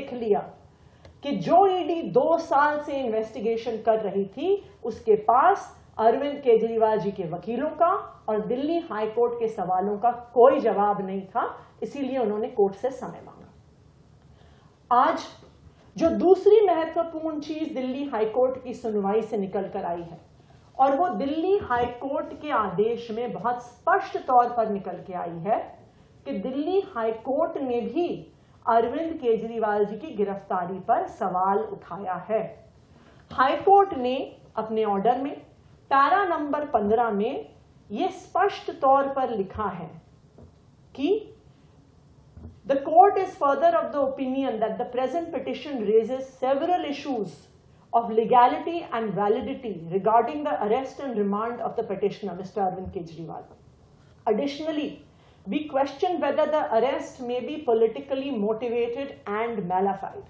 देख लिया कि जो ईडी 2 साल से इन्वेस्टिगेशन कर रही थी उसके पास अरविंद केजरीवाल जी के वकीलों का और दिल्ली हाई कोर्ट के सवालों का कोई जवाब नहीं था, इसीलिए उन्होंने कोर्ट से समय मांगा। आज जो दूसरी महत्वपूर्ण चीज दिल्ली हाई कोर्ट की सुनवाई से निकल कर आई है और वो दिल्ली हाई कोर्ट के आदेश में बहुत स्पष्ट तौर पर निकल के आई है कि दिल्ली हाई कोर्ट ने भी अरविंद केजरीवाल जी की गिरफ्तारी पर सवाल उठाया है। हाई कोर्ट ने अपने ऑर्डर में पैरा नंबर 15 में यह स्पष्ट तौर पर लिखा है कि the court is further of the opinion that the present petition raises several issues of legality and validity regarding the arrest and remand of the petitioner, Mr. Arvind Kejriwal. Additionally, we question whether the arrest may be politically motivated and malafide.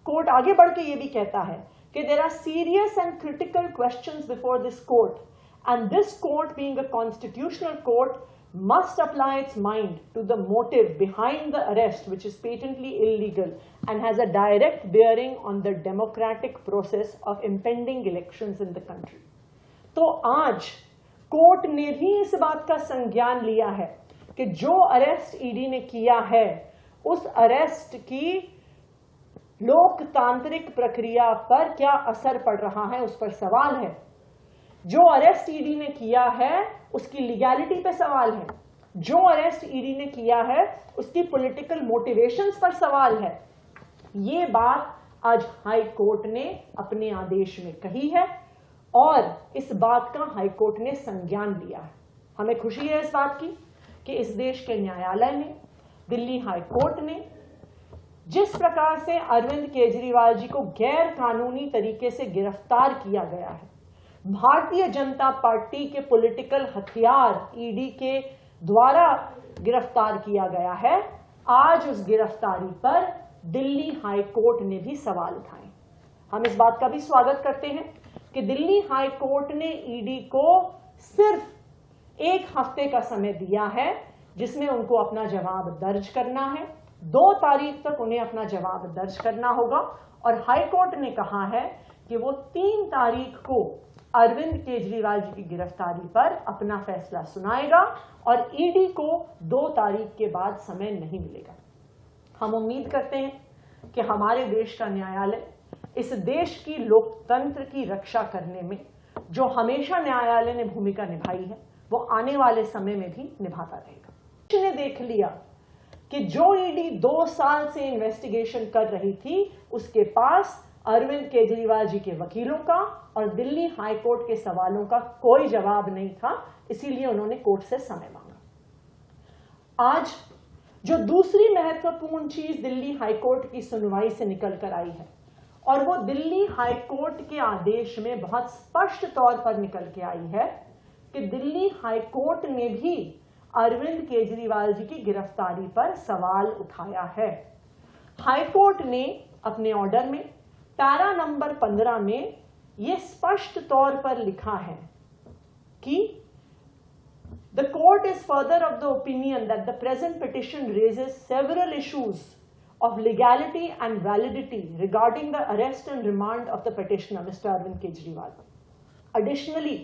Court आगे बढ़ के ये भी कहता है कि there are serious and critical questions before this court, and this court, being a constitutional court, must apply its mind to the motive behind the arrest, which is patently illegal and has a direct bearing on the democratic process of impending elections in the country. तो आज court ने भी इस बात का संज्ञान लिया है कि जो अरेस्ट ईडी ने किया है उस अरेस्ट की लोकतांत्रिक प्रक्रिया पर क्या असर पड़ रहा है उस पर सवाल है। जो अरेस्ट ईडी ने किया है उसकी लीगैलिटी पे सवाल है, जो अरेस्ट ईडी ने किया है उसकी पॉलिटिकल मोटिवेशंस पर सवाल है। ये बात आज हाई कोर्ट ने अपने आदेश में कही है और इस बात का हाई कोर्ट ने संज्ञान लिया है। हमें खुशी है इस बात की कि इस देश के न्यायालय ने, दिल्ली हाई कोर्ट ने जिस प्रकार से अरविंद केजरीवाल जी को गैर कानूनी तरीके से गिरफ्तार किया गया है, भारतीय जनता पार्टी के पॉलिटिकल हथियार ईडी के द्वारा गिरफ्तार किया गया है, आज उस गिरफ्तारी पर दिल्ली हाई कोर्ट ने भी सवाल उठाए। हम इस बात का भी स्वागत करते हैं कि दिल्ली हाई कोर्ट ने ईडी को सिर्फ 1 हफ्ते का समय दिया है जिसमें उनको अपना जवाब दर्ज करना है। 2 तारीख तक उन्हें अपना जवाब दर्ज करना होगा और हाई कोर्ट ने कहा है कि वो 3 तारीख को अरविंद केजरीवाल जी की गिरफ्तारी पर अपना फैसला सुनाएगा और ईडी को 2 तारीख के बाद समय नहीं मिलेगा। हम उम्मीद करते हैं कि हमारे देश का न्यायालय इस देश की लोकतंत्र की रक्षा करने में जो हमेशा न्यायालय ने भूमिका निभाई है वो आने वाले समय में भी निभाता रहेगा। ने देख लिया कि जो ईडी 2 साल से इन्वेस्टिगेशन कर रही थी उसके पास अरविंद केजरीवाल जी के वकीलों का और दिल्ली हाई कोर्ट के सवालों का कोई जवाब नहीं था, इसीलिए उन्होंने कोर्ट से समय मांगा। आज जो दूसरी महत्वपूर्ण चीज दिल्ली हाई कोर्ट की सुनवाई से निकल कर आई है और वो दिल्ली हाई कोर्ट के आदेश में बहुत स्पष्ट तौर पर निकल के आई है कि दिल्ली हाई कोर्ट ने भी अरविंद केजरीवाल जी की गिरफ्तारी पर सवाल उठाया है। हाई कोर्ट ने अपने ऑर्डर में पैरा नंबर 15 में यह स्पष्ट तौर पर लिखा है कि the court is further of the opinion that the present petition raises several issues of legality and validity regarding the arrest and remand of the petitioner, Mr. Arvind Kejriwal. Additionally,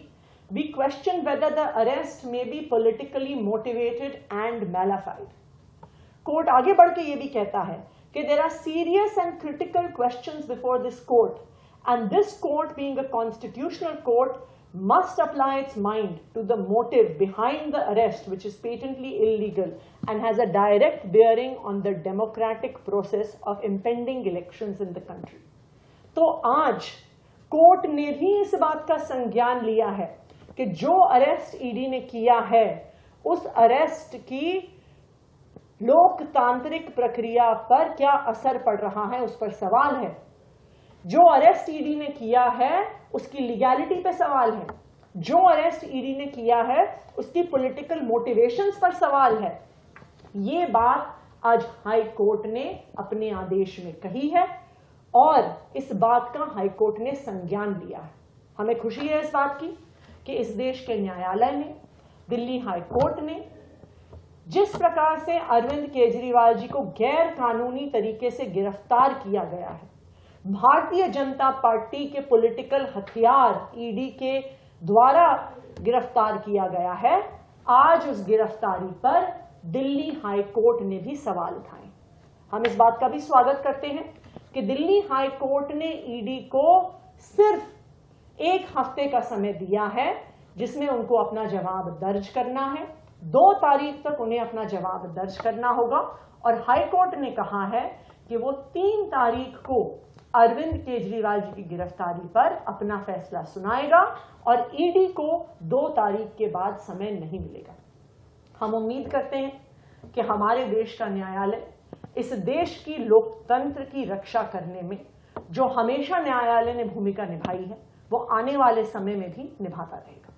we question whether the arrest may be politically motivated and malafide. Court आगे बढ़ के ये भी कहता है कि there are serious and critical questions before this court, and this court, being a constitutional court, must apply its mind to the motive behind the arrest, which is patently illegal and has a direct bearing on the democratic process of impending elections in the country. तो आज court ने भी इस बात का संज्ञान लिया है कि जो अरेस्ट ईडी ने किया है उस अरेस्ट की लोकतांत्रिक प्रक्रिया पर क्या असर पड़ रहा है उस पर सवाल है। जो अरेस्ट ईडी ने किया है उसकी लीगैलिटी पे सवाल है, जो अरेस्ट ईडी ने किया है उसकी पॉलिटिकल मोटिवेशंस पर सवाल है। ये बात आज हाई कोर्ट ने अपने आदेश में कही है और इस बात का हाई कोर्ट ने संज्ञान लिया है। हमें खुशी है इस बात की कि इस देश के न्यायालय ने, दिल्ली हाई कोर्ट ने जिस प्रकार से अरविंद केजरीवाल जी को गैर कानूनी तरीके से गिरफ्तार किया गया है, भारतीय जनता पार्टी के पॉलिटिकल हथियार ईडी के द्वारा गिरफ्तार किया गया है, आज उस गिरफ्तारी पर दिल्ली हाई कोर्ट ने भी सवाल उठाए। हम इस बात का भी स्वागत करते हैं कि दिल्ली हाई कोर्ट ने ईडी को सिर्फ 1 हफ्ते का समय दिया है, जिसमें उनको अपना जवाब दर्ज करना है। 2 तारीख तक उन्हें अपना जवाब दर्ज करना होगा और हाई कोर्ट ने कहा है कि वो 3 तारीख को अरविंद केजरीवाल जी की गिरफ्तारी पर अपना फैसला सुनाएगा और ईडी को 2 तारीख के बाद समय नहीं मिलेगा। हम उम्मीद करते हैं कि हमारे देश का न्यायालय इस देश की लोकतंत्र की रक्षा करने में जो हमेशा न्यायालय ने भूमिका निभाई है, वो आने वाले समय में भी निभाता रहेगा।